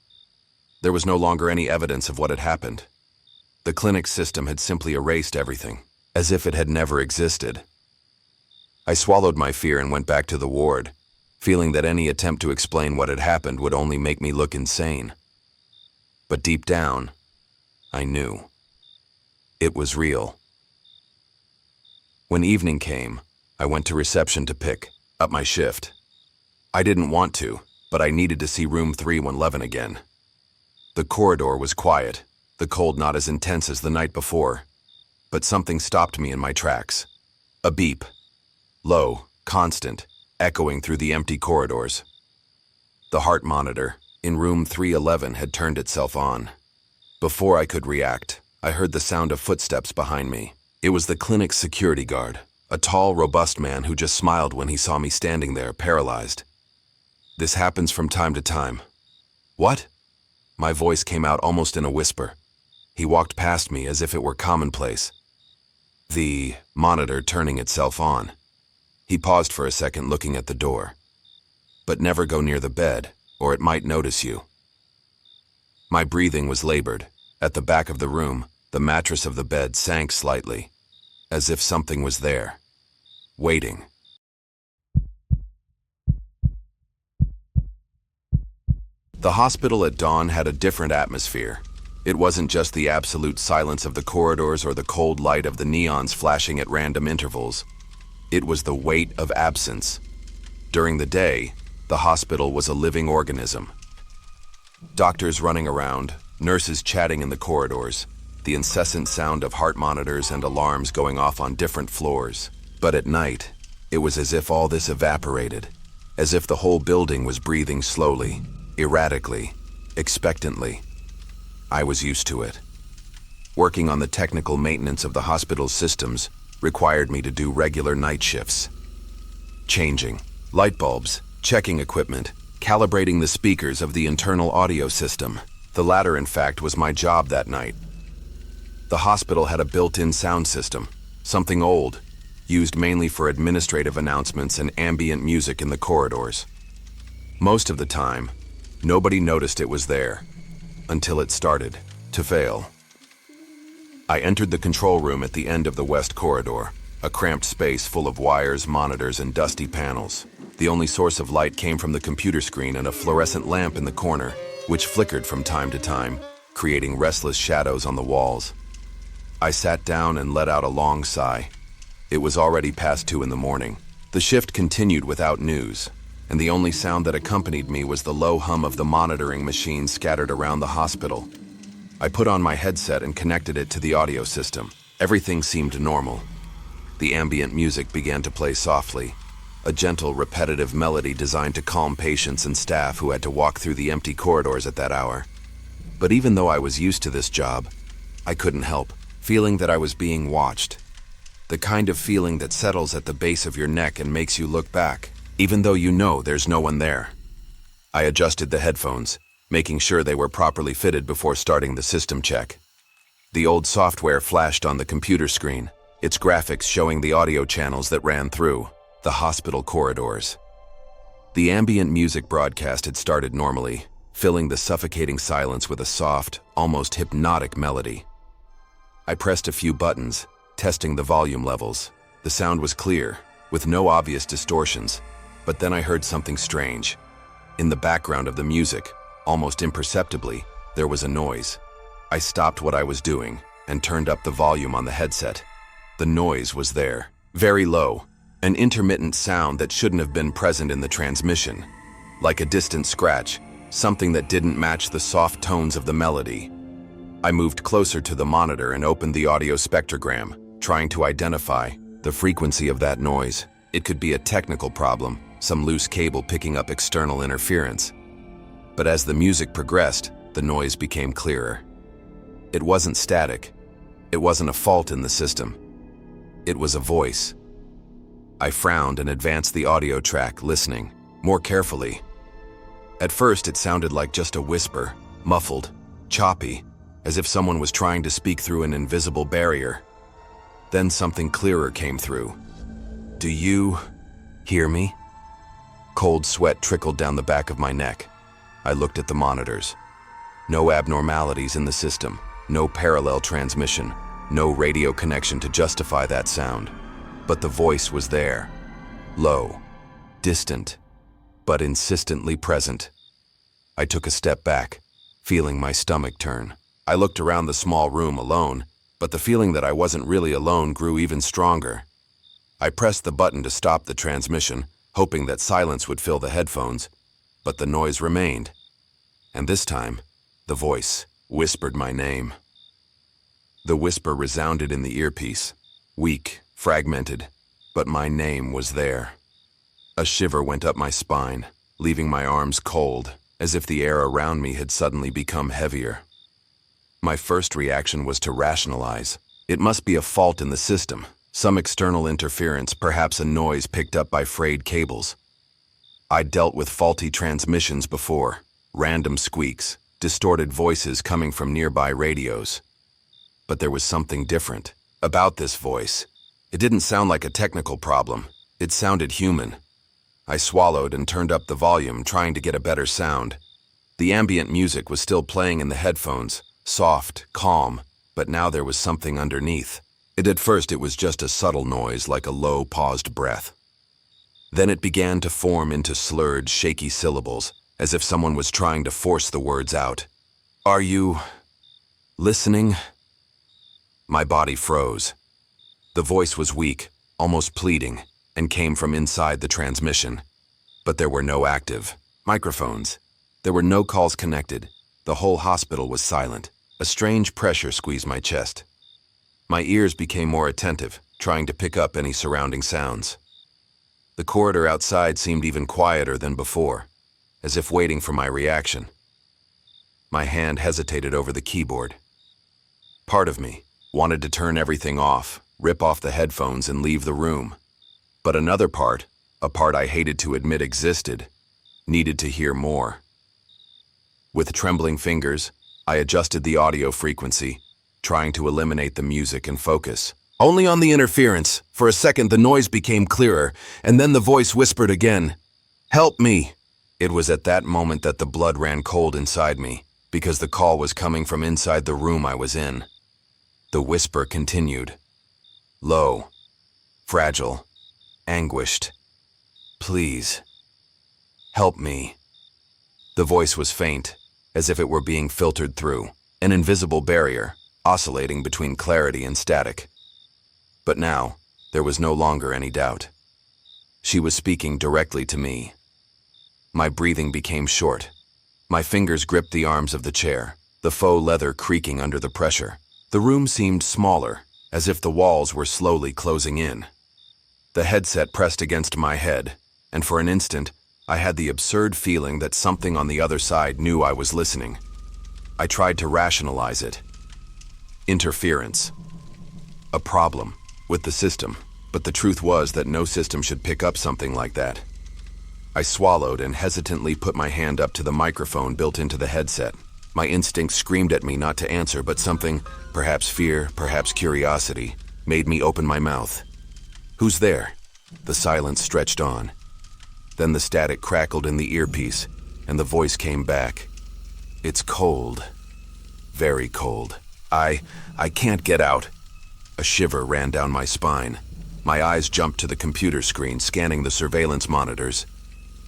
There was no longer any evidence of what had happened. The clinic's system had simply erased everything, as if it had never existed. I swallowed my fear and went back to the ward, feeling that any attempt to explain what had happened would only make me look insane. But deep down, I knew. It was real. When evening came, I went to reception to pick up my shift. I didn't want to, but I needed to see room 311 again. The corridor was quiet, the cold not as intense as the night before, but something stopped me in my tracks. A beep. Low, constant, echoing through the empty corridors. The heart monitor in room 311 had turned itself on. Before I could react, I heard the sound of footsteps behind me. It was the clinic's security guard, a tall, robust man who just smiled when he saw me standing there, paralyzed. This happens from time to time. What? My voice came out almost in a whisper. He walked past me as if it were commonplace. The monitor turning itself on. He paused for a second, looking at the door. But never go near the bed, or it might notice you. My breathing was labored. At the back of the room, the mattress of the bed sank slightly, as if something was there, waiting. The hospital at dawn had a different atmosphere. It wasn't just the absolute silence of the corridors or the cold light of the neons flashing at random intervals. It was the weight of absence. During the day, the hospital was a living organism. Doctors running around, nurses chatting in the corridors, the incessant sound of heart monitors and alarms going off on different floors. But at night, it was as if all this evaporated, as if the whole building was breathing slowly, erratically, expectantly. I was used to it. Working on the technical maintenance of the hospital's systems required me to do regular night shifts. Changing light bulbs, checking equipment, calibrating the speakers of the internal audio system. The latter, in fact, was my job that night. The hospital had a built-in sound system, something old, used mainly for administrative announcements and ambient music in the corridors. Most of the time, nobody noticed it was there, until it started to fail. I entered the control room at the end of the west corridor, a cramped space full of wires, monitors, and dusty panels. The only source of light came from the computer screen and a fluorescent lamp in the corner, which flickered from time to time, creating restless shadows on the walls. I sat down and let out a long sigh. It was already past 2 in the morning. The shift continued without news, and the only sound that accompanied me was the low hum of the monitoring machines scattered around the hospital. I put on my headset and connected it to the audio system. Everything seemed normal. The ambient music began to play softly, a gentle, repetitive melody designed to calm patients and staff who had to walk through the empty corridors at that hour. But even though I was used to this job, I couldn't help feeling that I was being watched. The kind of feeling that settles at the base of your neck and makes you look back, even though you know there's no one there. I adjusted the headphones, making sure they were properly fitted before starting the system check. The old software flashed on the computer screen, its graphics showing the audio channels that ran through the hospital corridors. The ambient music broadcast had started normally, filling the suffocating silence with a soft, almost hypnotic melody. I pressed a few buttons, testing the volume levels. The sound was clear, with no obvious distortions, but then I heard something strange. In the background of the music, almost imperceptibly, there was a noise. I stopped what I was doing and turned up the volume on the headset. The noise was there, very low, an intermittent sound that shouldn't have been present in the transmission, like a distant scratch, something that didn't match the soft tones of the melody. I moved closer to the monitor and opened the audio spectrogram, trying to identify the frequency of that noise. It could be a technical problem, some loose cable picking up external interference. But as the music progressed, the noise became clearer. It wasn't static. It wasn't a fault in the system. It was a voice. I frowned and advanced the audio track, listening more carefully. At first, it sounded like just a whisper, muffled, choppy, as if someone was trying to speak through an invisible barrier. Then something clearer came through. "Do you hear me?" Cold sweat trickled down the back of my neck. I looked at the monitors. No abnormalities in the system, no parallel transmission, no radio connection to justify that sound. But the voice was there, low, distant, but insistently present. I took a step back, feeling my stomach turn. I looked around the small room alone, but the feeling that I wasn't really alone grew even stronger. I pressed the button to stop the transmission, hoping that silence would fill the headphones, but the noise remained. And this time, the voice whispered my name. The whisper resounded in the earpiece, weak, fragmented, but my name was there. A shiver went up my spine, leaving my arms cold, as if the air around me had suddenly become heavier. My first reaction was to rationalize. It must be a fault in the system, some external interference, perhaps a noise picked up by frayed cables. I'd dealt with faulty transmissions before, random squeaks, distorted voices coming from nearby radios. But there was something different about this voice. It didn't sound like a technical problem. It sounded human. I swallowed and turned up the volume, trying to get a better sound. The ambient music was still playing in the headphones, soft, calm, but now there was something underneath. At first it was just a subtle noise like a low, paused breath. Then it began to form into slurred, shaky syllables, as if someone was trying to force the words out. "Are you listening?" My body froze. The voice was weak, almost pleading, and came from inside the transmission. But there were no active microphones. There were no calls connected. The whole hospital was silent. A strange pressure squeezed my chest. My ears became more attentive, trying to pick up any surrounding sounds. The corridor outside seemed even quieter than before, as if waiting for my reaction. My hand hesitated over the keyboard. Part of me wanted to turn everything off, rip off the headphones and leave the room. But another part, a part I hated to admit existed, needed to hear more. With trembling fingers, I adjusted the audio frequency, trying to eliminate the music and focus. Only on the interference. For a second, the noise became clearer, and then the voice whispered again, "Help me." It was at that moment that the blood ran cold inside me, because the call was coming from inside the room I was in. The whisper continued, low, fragile, anguished. "Please, help me." The voice was faint, as if it were being filtered through, an invisible barrier, oscillating between clarity and static. But now, there was no longer any doubt. She was speaking directly to me. My breathing became short. My fingers gripped the arms of the chair, the faux leather creaking under the pressure. The room seemed smaller, as if the walls were slowly closing in. The headset pressed against my head, and for an instant, I had the absurd feeling that something on the other side knew I was listening. I tried to rationalize it. Interference. A problem with the system, but the truth was that no system should pick up something like that. I swallowed and hesitantly put my hand up to the microphone built into the headset. My instinct screamed at me not to answer, but something, perhaps fear, perhaps curiosity, made me open my mouth. "Who's there?" The silence stretched on. Then the static crackled in the earpiece, and the voice came back. "It's cold. Very cold. I can't get out." A shiver ran down my spine. My eyes jumped to the computer screen, scanning the surveillance monitors.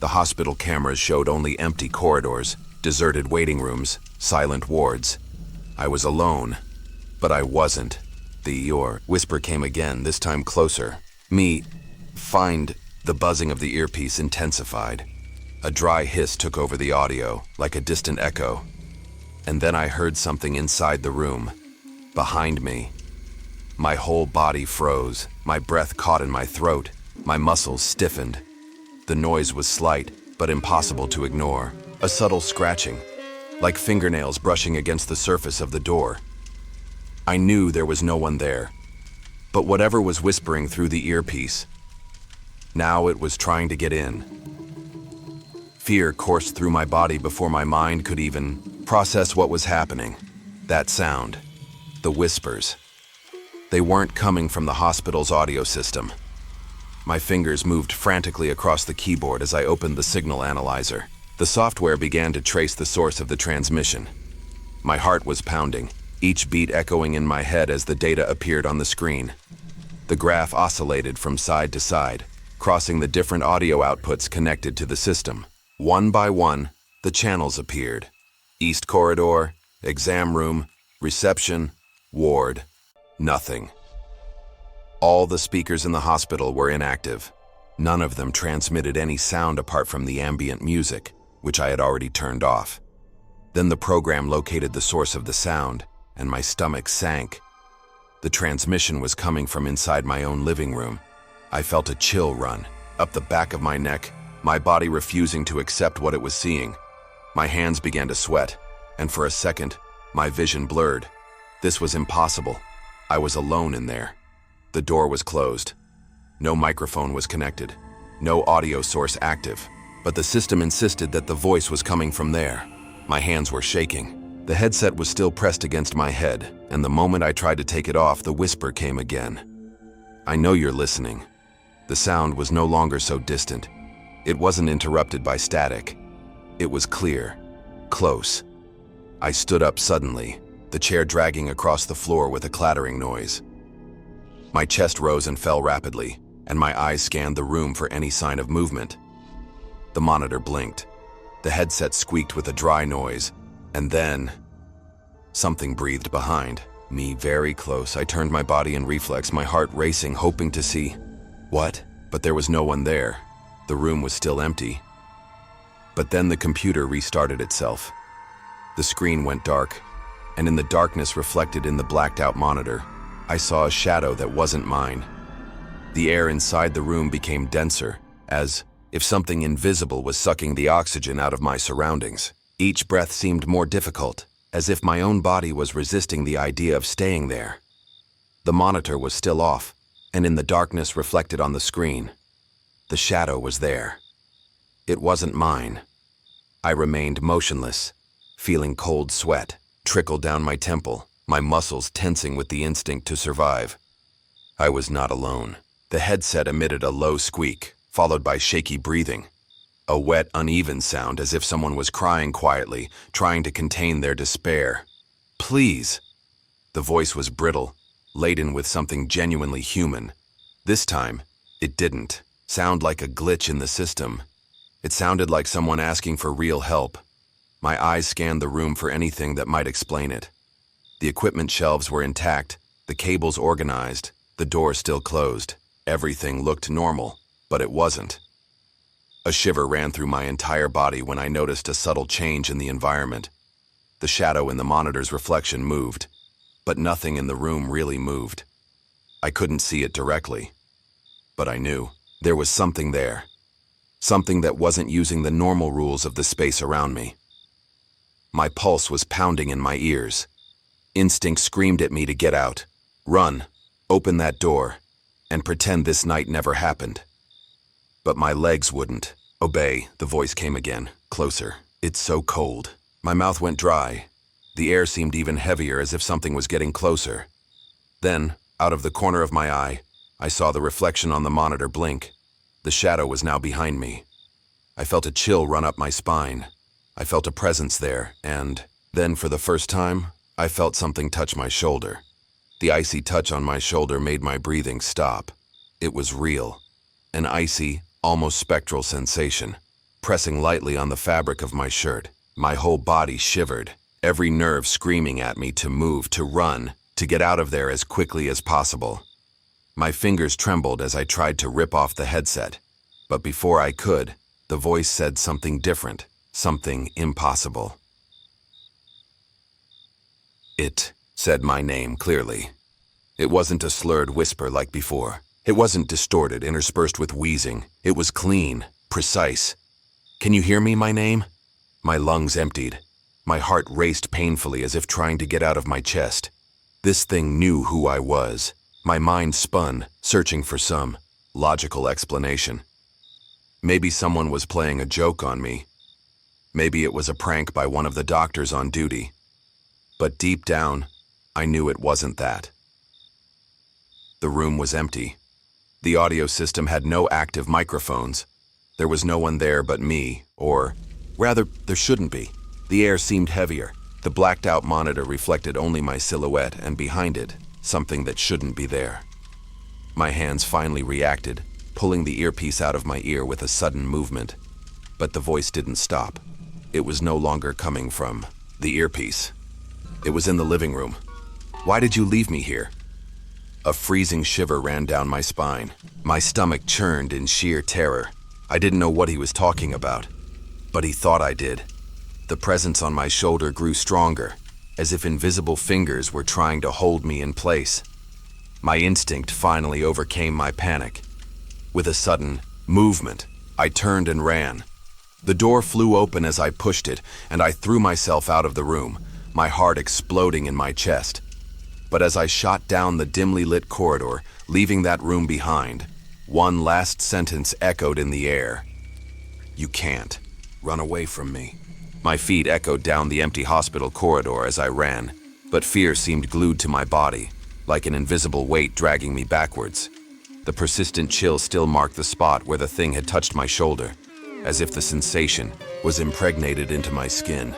The hospital cameras showed only empty corridors, deserted waiting rooms, silent wards. I was alone, but I wasn't. Your whisper came again, this time closer. The buzzing of the earpiece intensified. A dry hiss took over the audio, like a distant echo. And then I heard something inside the room, behind me. My whole body froze, my breath caught in my throat, my muscles stiffened. The noise was slight, but impossible to ignore. A subtle scratching, like fingernails brushing against the surface of the door. I knew there was no one there, but whatever was whispering through the earpiece, now it was trying to get in. Fear coursed through my body before my mind could even process what was happening. That sound, the whispers, they weren't coming from the hospital's audio system. My fingers moved frantically across the keyboard as I opened the signal analyzer. The software began to trace the source of the transmission. My heart was pounding, each beat echoing in my head as the data appeared on the screen. The graph oscillated from side to side, crossing the different audio outputs connected to the system. One by one, the channels appeared. East corridor, exam room, reception, ward. Nothing. All the speakers in the hospital were inactive. None of them transmitted any sound apart from the ambient music, which I had already turned off. Then the program located the source of the sound, and my stomach sank. The transmission was coming from inside my own living room. I felt a chill run up the back of my neck, my body refusing to accept what it was seeing. My hands began to sweat, and for a second, my vision blurred. This was impossible. I was alone in there. The door was closed. No microphone was connected. No audio source active. But the system insisted that the voice was coming from there. My hands were shaking. The headset was still pressed against my head, and the moment I tried to take it off, the whisper came again. "I know you're listening." The sound was no longer so distant. It wasn't interrupted by static. It was clear, close. I stood up suddenly, the chair dragging across the floor with a clattering noise. My chest rose and fell rapidly, and my eyes scanned the room for any sign of movement. The monitor blinked. The headset squeaked with a dry noise, and then something breathed behind me, very close. I turned my body in reflex, my heart racing, hoping to see what? But there was no one there. The room was still empty. But then the computer restarted itself. The screen went dark, and in the darkness reflected in the blacked-out monitor, I saw a shadow that wasn't mine. The air inside the room became denser, as if something invisible was sucking the oxygen out of my surroundings. Each breath seemed more difficult, as if my own body was resisting the idea of staying there. The monitor was still off, and in the darkness reflected on the screen, the shadow was there. It wasn't mine. I remained motionless, feeling cold sweat trickle down my temple, my muscles tensing with the instinct to survive. I was not alone. The headset emitted a low squeak, followed by shaky breathing. A wet, uneven sound as if someone was crying quietly, trying to contain their despair. "Please." The voice was brittle, laden with something genuinely human. This time, it didn't sound like a glitch in the system. It sounded like someone asking for real help. My eyes scanned the room for anything that might explain it. The equipment shelves were intact, the cables organized, the door still closed. Everything looked normal, but it wasn't. A shiver ran through my entire body when I noticed a subtle change in the environment. The shadow in the monitor's reflection moved, but nothing in the room really moved. I couldn't see it directly, but I knew there was something there. Something that wasn't using the normal rules of the space around me. My pulse was pounding in my ears. Instinct screamed at me to get out, run, open that door, and pretend this night never happened. But my legs wouldn't obey. The voice came again, closer. "It's so cold." My mouth went dry. The air seemed even heavier, as if something was getting closer. Then, out of the corner of my eye, I saw the reflection on the monitor blink. The shadow was now behind me. I felt a chill run up my spine. I felt a presence there, and then, for the first time, I felt something touch my shoulder. The icy touch on my shoulder made my breathing stop. It was real. An icy, almost spectral sensation, pressing lightly on the fabric of my shirt. My whole body shivered, every nerve screaming at me to move, to run, to get out of there as quickly as possible. My fingers trembled as I tried to rip off the headset, but before I could, the voice said something different, something impossible. It said my name clearly. It wasn't a slurred whisper like before. It wasn't distorted, interspersed with wheezing. It was clean, precise. "Can you hear me, my name?" My lungs emptied. My heart raced painfully as if trying to get out of my chest. This thing knew who I was. My mind spun, searching for some logical explanation. Maybe someone was playing a joke on me. Maybe it was a prank by one of the doctors on duty. But deep down, I knew it wasn't that. The room was empty. The audio system had no active microphones. There was no one there but me, or rather, there shouldn't be. The air seemed heavier, The blacked-out monitor reflected only my silhouette, and behind it, something that shouldn't be there. My hands finally reacted, pulling the earpiece out of my ear with a sudden movement. But the voice didn't stop. It was no longer coming from the earpiece. It was in the living room. "Why did you leave me here?" A freezing shiver ran down my spine. My stomach churned in sheer terror. I didn't know what he was talking about, but he thought I did. The presence on my shoulder grew stronger, as if invisible fingers were trying to hold me in place. My instinct finally overcame my panic. With a sudden movement, I turned and ran. The door flew open as I pushed it, and I threw myself out of the room, my heart exploding in my chest. But as I shot down the dimly lit corridor, leaving that room behind, one last sentence echoed in the air. "You can't run away from me." My feet echoed down the empty hospital corridor as I ran, but fear seemed glued to my body, like an invisible weight dragging me backwards. The persistent chill still marked the spot where the thing had touched my shoulder, as if the sensation was impregnated into my skin.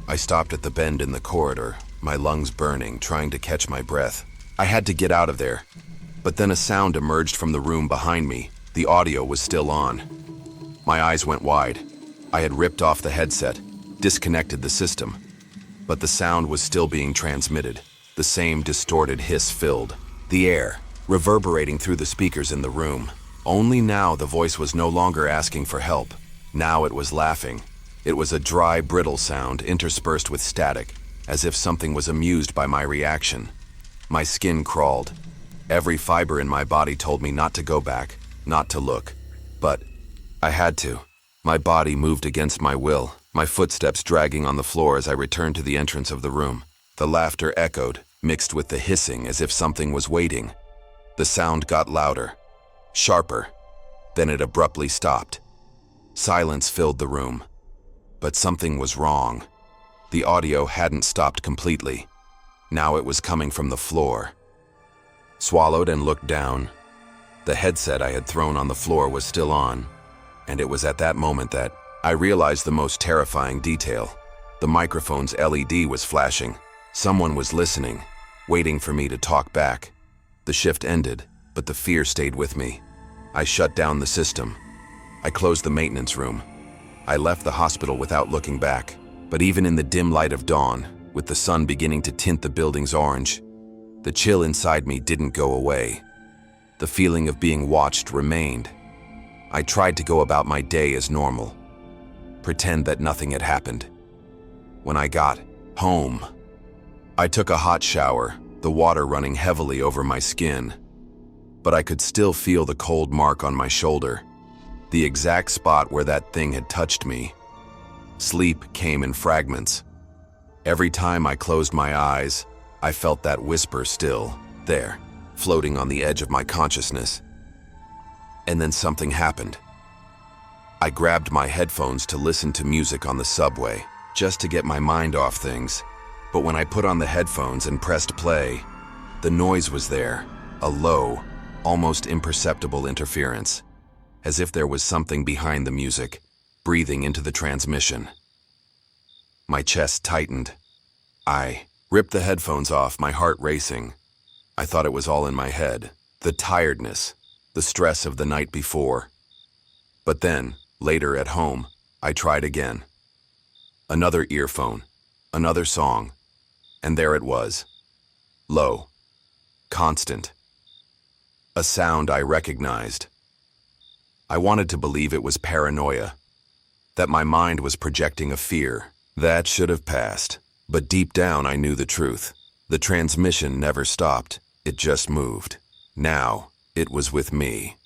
I stopped at the bend in the corridor, my lungs burning, trying to catch my breath. I had to get out of there. But then a sound emerged from the room behind me. The audio was still on. My eyes went wide. I had ripped off the headset, disconnected the system. But the sound was still being transmitted. The same distorted hiss filled the air, reverberating through the speakers in the room. Only now the voice was no longer asking for help. Now it was laughing. It was a dry, brittle sound interspersed with static, as if something was amused by my reaction. My skin crawled. Every fiber in my body told me not to go back, not to look. But I had to. My body moved against my will, my footsteps dragging on the floor as I returned to the entrance of the room. The laughter echoed, mixed with the hissing as if something was waiting. The sound got louder, sharper. Then it abruptly stopped. Silence filled the room. But something was wrong. The audio hadn't stopped completely. Now it was coming from the floor. Swallowed and looked down. The headset I had thrown on the floor was still on, and it was at that moment that I realized the most terrifying detail. The microphone's LED was flashing. Someone was listening, waiting for me to talk back. The shift ended, but the fear stayed with me. I shut down the system. I closed the maintenance room. I left the hospital without looking back. But even in the dim light of dawn, with the sun beginning to tint the buildings orange, the chill inside me didn't go away. The feeling of being watched remained. I tried to go about my day as normal, pretend that nothing had happened. When I got home, I took a hot shower, the water running heavily over my skin. But I could still feel the cold mark on my shoulder, the exact spot where that thing had touched me. Sleep came in fragments. Every time I closed my eyes, I felt that whisper still there, floating on the edge of my consciousness. And then something happened. I grabbed my headphones to listen to music on the subway, just to get my mind off things. But when I put on the headphones and pressed play, the noise was there, a low, almost imperceptible interference, as if there was something behind the music, breathing into the transmission. My chest tightened. I ripped the headphones off, my heart racing. I thought it was all in my head, the tiredness, the stress of the night before. But then, later at home, I tried again. Another earphone, another song, and there it was. Low, constant. A sound I recognized. I wanted to believe it was paranoia, that my mind was projecting a fear. That should have passed. But deep down I knew the truth. The transmission never stopped. It just moved. Now, it was with me.